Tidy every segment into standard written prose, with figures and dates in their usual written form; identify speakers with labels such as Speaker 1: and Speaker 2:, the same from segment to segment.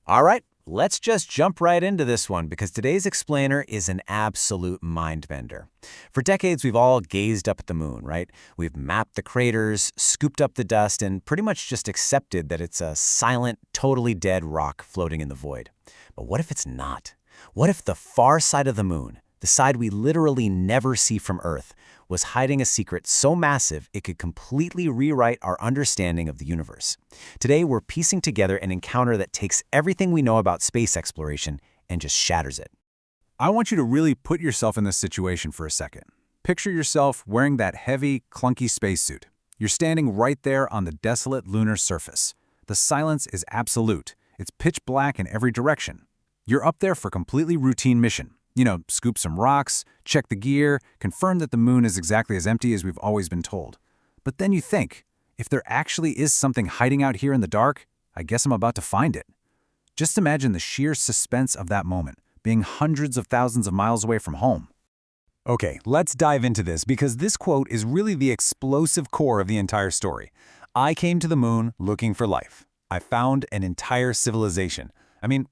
Speaker 1: All right, let's just jump right into this one because today's explainer is an absolute mind-bender. For decades, we've all gazed up at the moon, right? We've mapped the craters, scooped up the dust, and pretty much just accepted that it's a silent, totally dead rock floating in the void. But what if it's not? What if the far side of the moon, the side we literally never see from Earth, was hiding a secret so massive it could completely rewrite our understanding of the universe? Today, we're piecing together an encounter that takes everything we know about space exploration and just shatters it.
Speaker 2: I want you to really put yourself in this situation for a second. Picture yourself wearing that heavy, clunky spacesuit. You're standing right there on the desolate lunar surface. The silence is absolute. It's pitch black in every direction. You're up there for a completely routine mission. Scoop some rocks, check the gear, confirm that the moon is exactly as empty as we've always been told. But then you think, if there actually is something hiding out here in the dark, I guess I'm about to find it. Just imagine the sheer suspense of that moment, being hundreds of thousands of miles away from home.
Speaker 3: Okay, let's dive into this because this quote is really the explosive core of the entire story. I came to the moon looking for life. I found an entire civilization.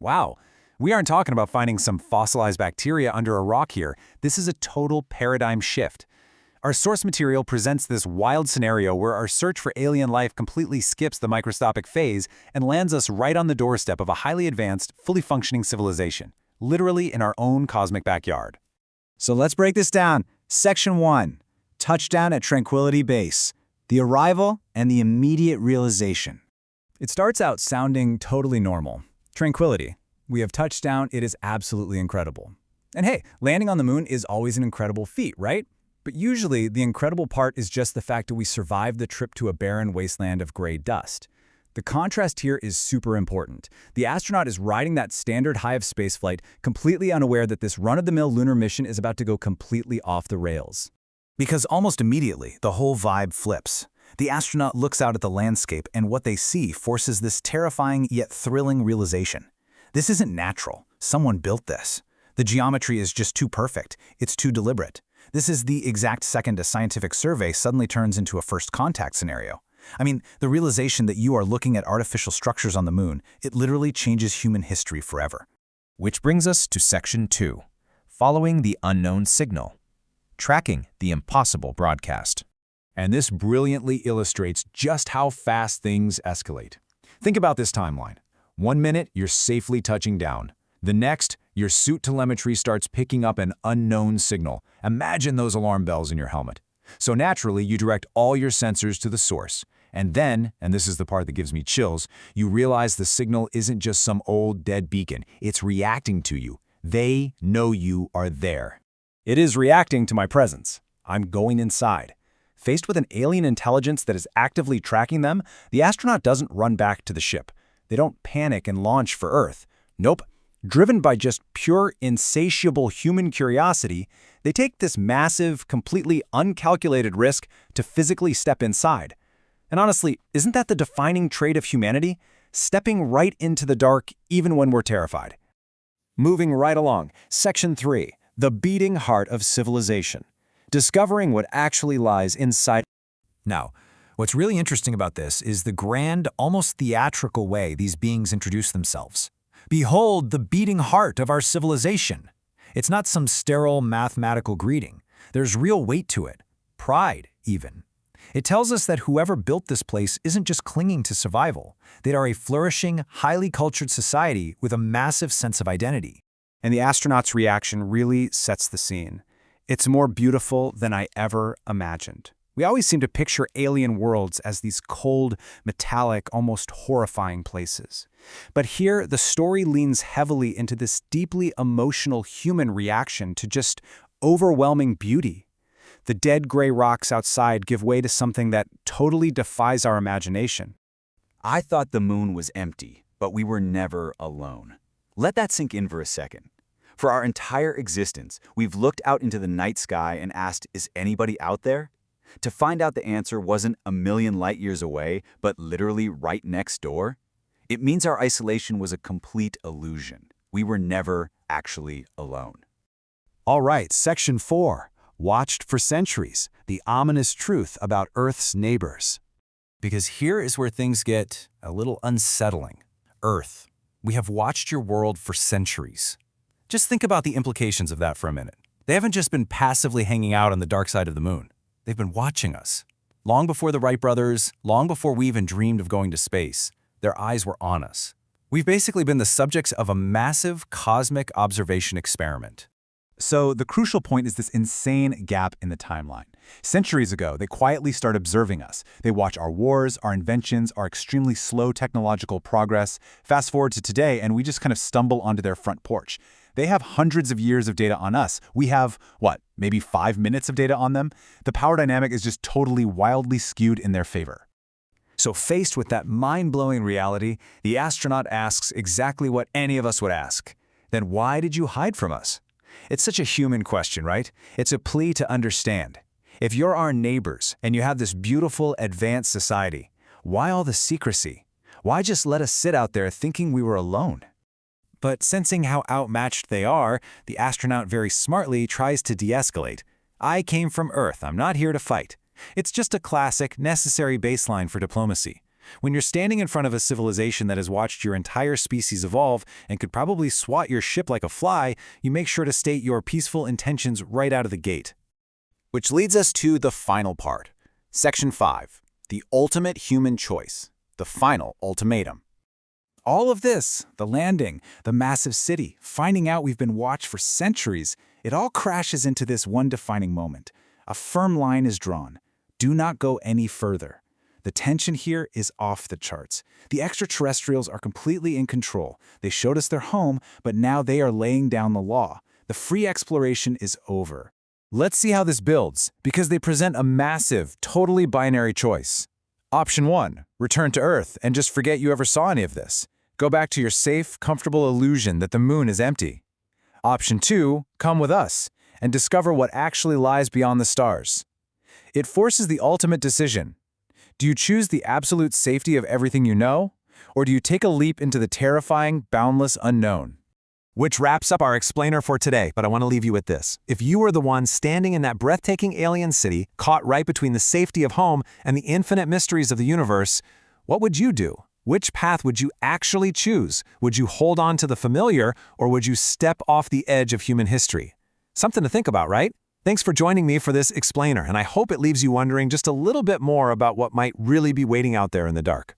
Speaker 3: Wow. We aren't talking about finding some fossilized bacteria under a rock here. This is a total paradigm shift. Our source material presents this wild scenario where our search for alien life completely skips the microscopic phase and lands us right on the doorstep of a highly advanced, fully functioning civilization, literally in our own cosmic backyard.
Speaker 4: So let's break this down. Section 1. Touchdown at Tranquility Base. The arrival and the immediate realization.
Speaker 3: It starts out sounding totally normal. Tranquility. We have touchdown, it is absolutely incredible. And hey, landing on the moon is always an incredible feat, right? But usually, the incredible part is just the fact that we survived the trip to a barren wasteland of gray dust. The contrast here is super important. The astronaut is riding that standard high of spaceflight, completely unaware that this run-of-the-mill lunar mission is about to go completely off the rails.
Speaker 4: Because almost immediately, the whole vibe flips. The astronaut looks out at the landscape, and what they see forces this terrifying yet thrilling realization. This isn't natural. Someone built this. The geometry is just too perfect. It's too deliberate. This is the exact second a scientific survey suddenly turns into a first contact scenario. The realization that you are looking at artificial structures on the moon, it literally changes human history forever.
Speaker 5: Which brings us to Section 2, following the unknown signal, tracking the impossible broadcast.
Speaker 2: And this brilliantly illustrates just how fast things escalate. Think about this timeline. 1 minute, you're safely touching down. The next, your suit telemetry starts picking up an unknown signal. Imagine those alarm bells in your helmet. So naturally, you direct all your sensors to the source. And then, and this is the part that gives me chills, you realize the signal isn't just some old dead beacon. It's reacting to you. They know you are there.
Speaker 3: It is reacting to my presence. I'm going inside. Faced with an alien intelligence that is actively tracking them, the astronaut doesn't run back to the ship. They don't panic and launch for Earth. Nope. Driven by just pure, insatiable human curiosity, they take this massive, completely uncalculated risk to physically step inside. And honestly, isn't that the defining trait of humanity? Stepping right into the dark even when we're terrified. Moving right along, Section 3, the beating heart of civilization. Discovering what actually lies inside.
Speaker 4: Now, what's really interesting about this is the grand, almost theatrical way these beings introduce themselves. Behold the beating heart of our civilization. It's not some sterile mathematical greeting. There's real weight to it, pride even. It tells us that whoever built this place isn't just clinging to survival. They are a flourishing, highly cultured society with a massive sense of identity.
Speaker 3: And the astronaut's reaction really sets the scene. It's more beautiful than I ever imagined. We always seem to picture alien worlds as these cold, metallic, almost horrifying places. But here, the story leans heavily into this deeply emotional human reaction to just overwhelming beauty. The dead gray rocks outside give way to something that totally defies our imagination.
Speaker 6: I thought the moon was empty, but we were never alone. Let that sink in for a second. For our entire existence, we've looked out into the night sky and asked, is anybody out there? To find out the answer wasn't a million light years away, but literally right next door. It means our isolation was a complete illusion. We were never actually alone.
Speaker 2: All right, Section 4. Watched for centuries, the ominous truth about Earth's neighbors.
Speaker 4: Because here is where things get a little unsettling. Earth.
Speaker 2: We have watched your world for centuries. Just think about the implications of that for a minute. They haven't just been passively hanging out on the dark side of the moon. They've been watching us. Long before the Wright brothers, long before we even dreamed of going to space, their eyes were on us. We've basically been the subjects of a massive cosmic observation experiment.
Speaker 3: So the crucial point is this insane gap in the timeline. Centuries ago, they quietly start observing us. They watch our wars, our inventions, our extremely slow technological progress. Fast forward to today, and we just kind of stumble onto their front porch. They have hundreds of years of data on us. We have, what, maybe 5 minutes of data on them? The power dynamic is just totally wildly skewed in their favor.
Speaker 2: So faced with that mind-blowing reality, the astronaut asks exactly what any of us would ask. Then why did you hide from us? It's such a human question, right? It's a plea to understand. If you're our neighbors and you have this beautiful, advanced society, why all the secrecy? Why just let us sit out there thinking we were alone? But sensing how outmatched they are, the astronaut very smartly tries to de-escalate. I came from Earth. I'm not here to fight. It's just a classic, necessary baseline for diplomacy. When you're standing in front of a civilization that has watched your entire species evolve and could probably swat your ship like a fly, you make sure to state your peaceful intentions right out of the gate.
Speaker 1: Which leads us to the final part. Section 5. The ultimate human choice. The final ultimatum.
Speaker 2: All of this, the landing, the massive city, finding out we've been watched for centuries, it all crashes into this one defining moment. A firm line is drawn. Do not go any further. The tension here is off the charts. The extraterrestrials are completely in control. They showed us their home, but now they are laying down the law. The free exploration is over. Let's see how this builds, because they present a massive, totally binary choice. Option 1, return to Earth and just forget you ever saw any of this. Go back to your safe, comfortable illusion that the moon is empty. Option 2, come with us and discover what actually lies beyond the stars. It forces the ultimate decision. Do you choose the absolute safety of everything you know, or do you take a leap into the terrifying, boundless unknown? Which wraps up our explainer for today, but I want to leave you with this. If you were the one standing in that breathtaking alien city, caught right between the safety of home and the infinite mysteries of the universe, what would you do? Which path would you actually choose? Would you hold on to the familiar, or would you step off the edge of human history? Something to think about, right? Thanks for joining me for this explainer, and I hope it leaves you wondering just a little bit more about what might really be waiting out there in the dark.